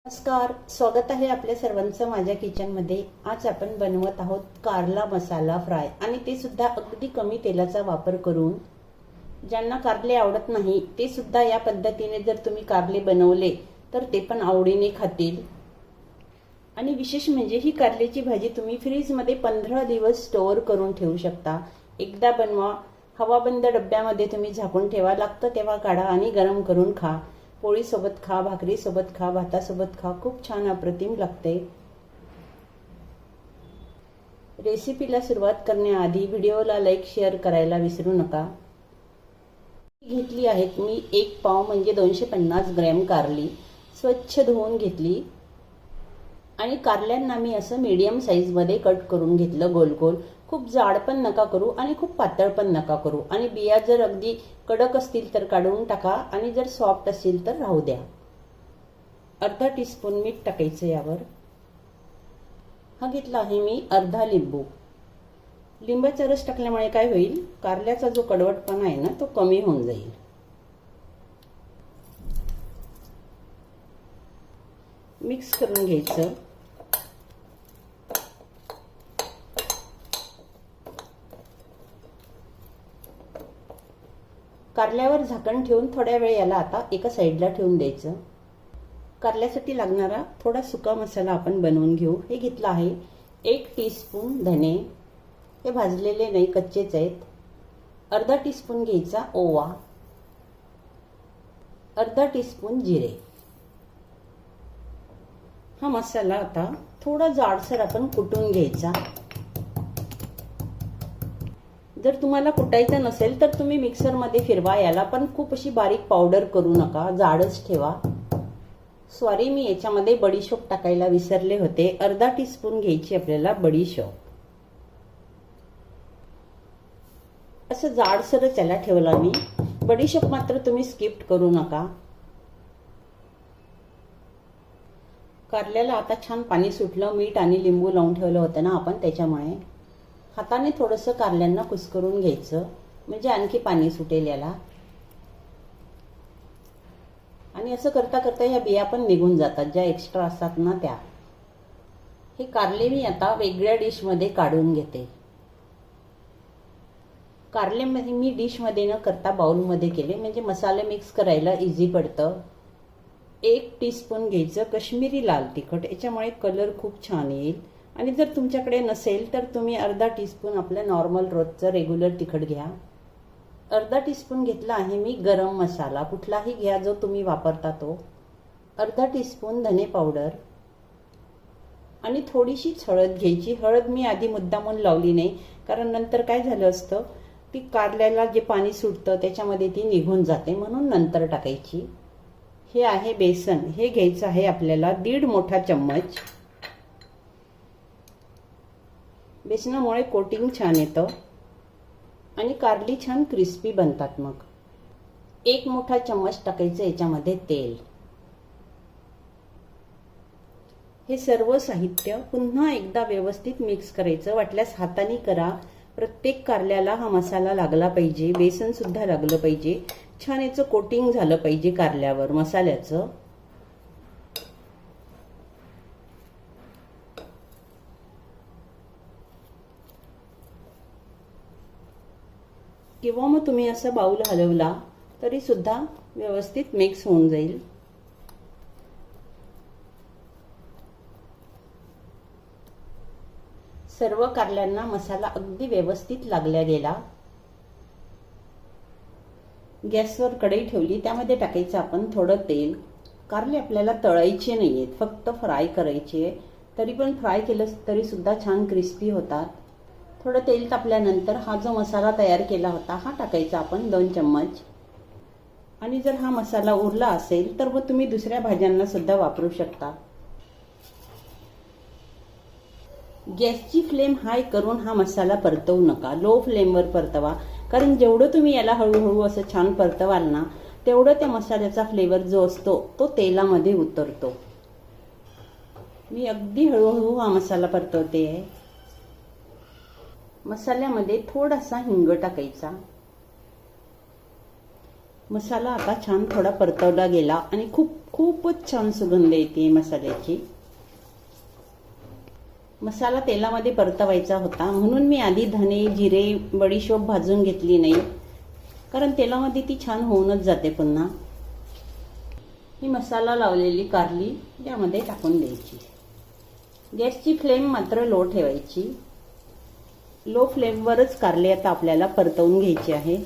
नमस्कार, स्वागत आहे आपल्या सर्वांचं माझ्या किचनमध्ये। आज आपण बनवत आहोत कारला मसाला फ्राय आणि ते सुद्धा अगदी कमी तेलाचा वापर करून। ज्यांना कारले आवडत नाही ते सुद्धा या पद्धतीने जर तुम्ही कारले बनवले तर ते पण आवडीने खातील। आणि विशेष म्हणजे ही कारल्याची भाजी तुम्ही फ्रीजमध्ये 15 दिवस स्टोअर करून ठेवू शकता। एकदा बनवा, हवाबंद डब्यामध्ये तुम्ही झाकून ठेवा, लागतं तेव्हा काढा आणि गरम करून खा। पोळी सोबत खा, भाकरी सोबत खा, भातासोबत खा, खूप छान अप्रतिम लागते। रेसिपीला सुरुवात करण्याआधी व्हिडिओला लाईक शेअर करायला विसरू नका। घेतली आहेत मी 1 पाव म्हणजे 250 ग्रॅम कारली, स्वच्छ धुवून घेतली आणि कारल्यांना मी असं मीडियम साईजमध्ये कट करून घेतलं गोल गोल। खूप जाड पण नका करू आणि खूप पातळ पण नका करू। आणि बिया जर अगदी कडक असतील तर काढून टाका आणि जर सॉफ्ट असतील तर राहू द्या। अर्धा टीस्पून मीठ टाकायचं यावर। हा घेतला आहे मी अर्धा लिंबू। लिंबाचा रस टाकल्यामुळे काय होईल, कारल्याचा जो कडवटपणा आहे ना तो कमी होऊन जाईल। मिक्स करून घ्यायचं। कारल्यावर झाकण ठेवून थोड्या वेळ याला आता एका साईडला ठेवून द्यायचं। कारल्यासाठी लागणारा थोडा सुका मसाला आपण बनवून घेऊ। हे घेतला आहे 1 टीस्पून धने, हे भाजलेले नाही कच्चेच आहेत। अर्धा टीस्पून घ्यायचा ओवा, अर्धा टीस्पून जिरे। हा मसाला आता थोडा जाडसर आपण कुटून घ्यायचा। जर तुम्हाला कुटायचं नसेल तर तुम्ही मिक्सरमध्ये फिरवा याला, पण खूप अशी बारीक पावडर करू नका, जाडच ठेवा। सॉरी, मी याच्यामध्ये बडीशोप टाकायला विसरले होते। अर्धा टीस्पून घ्यायची आपल्याला बडीशोप। असं जाडसरच याला ठेवला मी। बडीशोप मात्र तुम्ही स्किप करू नका। कारल्याला आता छान पाणी सुटलं, मीठ आणि लिंबू लावून ठेवलं होतं ना आपण, त्याच्यामुळे हाताने थोडंसं कारल्यांना कुस्करून घ्यायचं, म्हणजे आणखी पाणी सुटेल याला। आणि असं करता करता ह्या बिया पण निघून जातात, ज्या एक्स्ट्रा असतात ना त्या। हे कारले मी आता वेगळ्या डिशमध्ये काढून घेते। कारल्यामध्ये मी डिशमध्ये न करता बाउलमध्ये केले, म्हणजे मसाले मिक्स करायला इझी पडतं। 1 टीस्पून घ्यायचं काश्मीरी लाल तिखट, याच्यामुळे कलर खूप छान येईल। आणि जर तुमच्याकडे नसेल तर तुम्ही अर्धा टीस्पून आपलं नॉर्मल रोजचं रेग्युलर तिखट घ्या। अर्धा टीस्पून घेतला आहे मी गरम मसाला, कुठलाही घ्या जो तुम्ही वापरता तो। अर्धा टीस्पून धने पावडर आणि थोडीशीच हळद घ्यायची। हळद मी आधी मुद्दामून लावली नाही, कारण नंतर काय झालं असतं, ती कारल्याला जे पाणी सुटतं त्याच्यामध्ये ती निघून जाते, म्हणून नंतर टाकायची। हे आहे बेसन, हे घ्यायचं आहे आपल्याला 1.5 मोठा चम्मच। बेसनामुळे कोटिंग छान येतं आणि कारली छान क्रिस्पी बनतात। मग 1 मोठा चम्मच टाकायचं याच्यामध्ये तेल। हे सर्व साहित्य पुन्हा एकदा व्यवस्थित मिक्स करायचं, वाटल्यास हाताने करा। प्रत्येक कारल्याला हा मसाला लागला पाहिजे, बेसन सुद्धा लागलं पाहिजे, छान याचं कोटिंग झालं पाहिजे कारल्यावर मसाल्याचं। किंवा मग तुम्ही असं बाउल हलवला तरी सुद्धा व्यवस्थित मिक्स होऊन जाईल। सर्व कारल्यांना मसाला अगदी व्यवस्थित लागला गेला। गॅसवर कढई ठेवली, त्यामध्ये टाकायचं आपण थोडं तेल। कारले आपल्याला तळायचे नाहीयेत, फक्त फ्राय करायचे, तरी पण फ्राय केलं तरी सुद्धा छान क्रिस्पी होतात। थोडं तेल तापल्यानंतर हा जो मसाला तयार केला होता हा टाकायचा आपण 2 चम्मच। आणि जर हा मसाला उरला असेल तर मग तुम्ही दुसऱ्या भाज्यांना सुद्धा वापरू शकता। गॅसची फ्लेम हाय करून हा मसाला परतवू नका, लो फ्लेमवर परतवा, कारण जेवढं तुम्ही याला हळूहळू असं छान परतवाल ना तेवढं त्या मसाल्याचा फ्लेवर जो असतो तो तेलामध्ये उतरतो। मी अगदी हळूहळू हा मसाला परतवते आहे। मसाल्यामध्ये थोडासा हिंग टाकायचा, मसाला आता छान थोडा परतवला गेला आणि खूपच छान सुगंध येते मसाल्याची. मसाला तेलामध्ये परतवायचा होता म्हणून मी आधी धने, जिरे, बडीशोप भाजून घेतली नाही, कारण तेलामध्ये ती छान होऊनच जाते. पुन्हा ही मसाला लावलेली कारली यामध्ये टाकून द्यायची. गॅसची फ्लेम मात्र लो ठेवायची. लो फ्लेमवरच कारली आता आपल्याला परतवून घ्यायची आहे.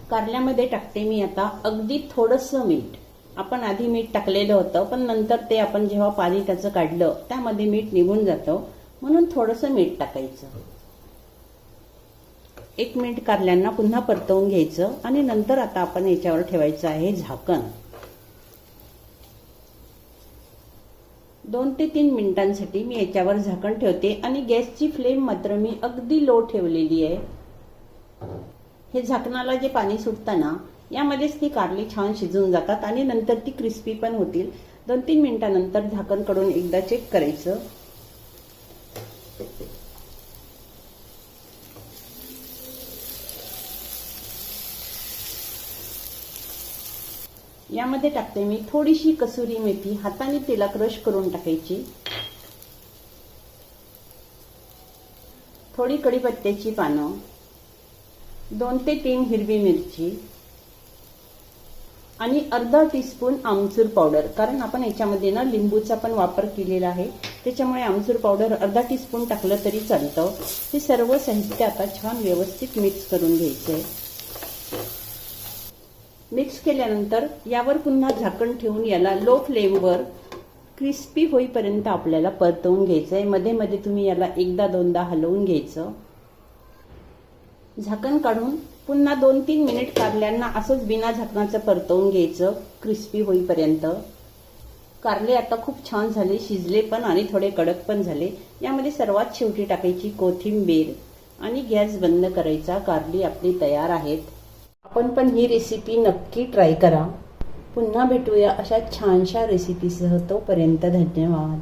कारल्यामध्ये टाकते मी आता अगदी थोडंसं मीठ. आपण आधी मीठ टाकलेलं होतं, पण नंतर ते आपण जेव्हा पाणी त्याचं काढलं त्यामध्ये मीठ निघून जातं, म्हणून थोडंसं मीठ टाकायचं. 1 मिनिट कारल्यांना पुन्हा परतवून घ्यायचं आणि नंतर आता आपण याच्यावर ठेवायचं आहे झाकण. 2 ते 3 मिनिटांसाठी मी याच्यावर झाकण ठेवते आणि गॅसची फ्लेम मात्र मी अगदी लो ठेवलेली आहे. हे झाकणाला जे पाणी सुटतं ना, यामध्येच ती कारली छान शिजून जातात आणि नंतर ती क्रिस्पी पण होतील. 2-3 मिनिटांनंतर झाकण काढून एकदा चेक करायचं. यामध्ये टाकते मी थोडीशी कसुरी मेथी. हाताने तिला क्रश करून टाकायची. थोडी कढीपत्त्याची पानं, 2 ते 3 हिरवी मिरची आणि अर्धा टीस्पून आमचूर पावडर. कारण आपण याच्यामध्ये ना लिंबूचा पण वापर केलेला आहे, त्याच्यामुळे आमचूर पावडर अर्धा टीस्पून टाकलं तरी चालतं. हे सर्व साहित्य आता छान व्यवस्थित मिक्स करून घ्यायचंय. मिक्स केल्यानंतर यावर पुन्हा झाकण ठेवून याला लो फ्लेमवर क्रिस्पी होईपर्यंत आपल्याला परतवून घ्यायचंय. मध्ये मध्ये तुम्ही याला 1-2दा हलवून घ्यायचं. झाकण काढून पुन्हा 2-3 मिनिट कारल्यांना असंच बिना झाकणाचं परतवून घ्यायचं क्रिस्पी होईपर्यंत. कारले आता खूप छान झाले, शिजले पण आणि थोडे कडक पण झाले. यामध्ये सर्वात शेवटी टाकायची कोथिंबीर आणि गॅस बंद करायचा. कारली आपली तयार आहेत. आपण पण ही रेसिपी नक्की ट्राय करा. पुन्हा भेटूया अशा छानशा रेसिपीसह. तोपर्यंत धन्यवाद.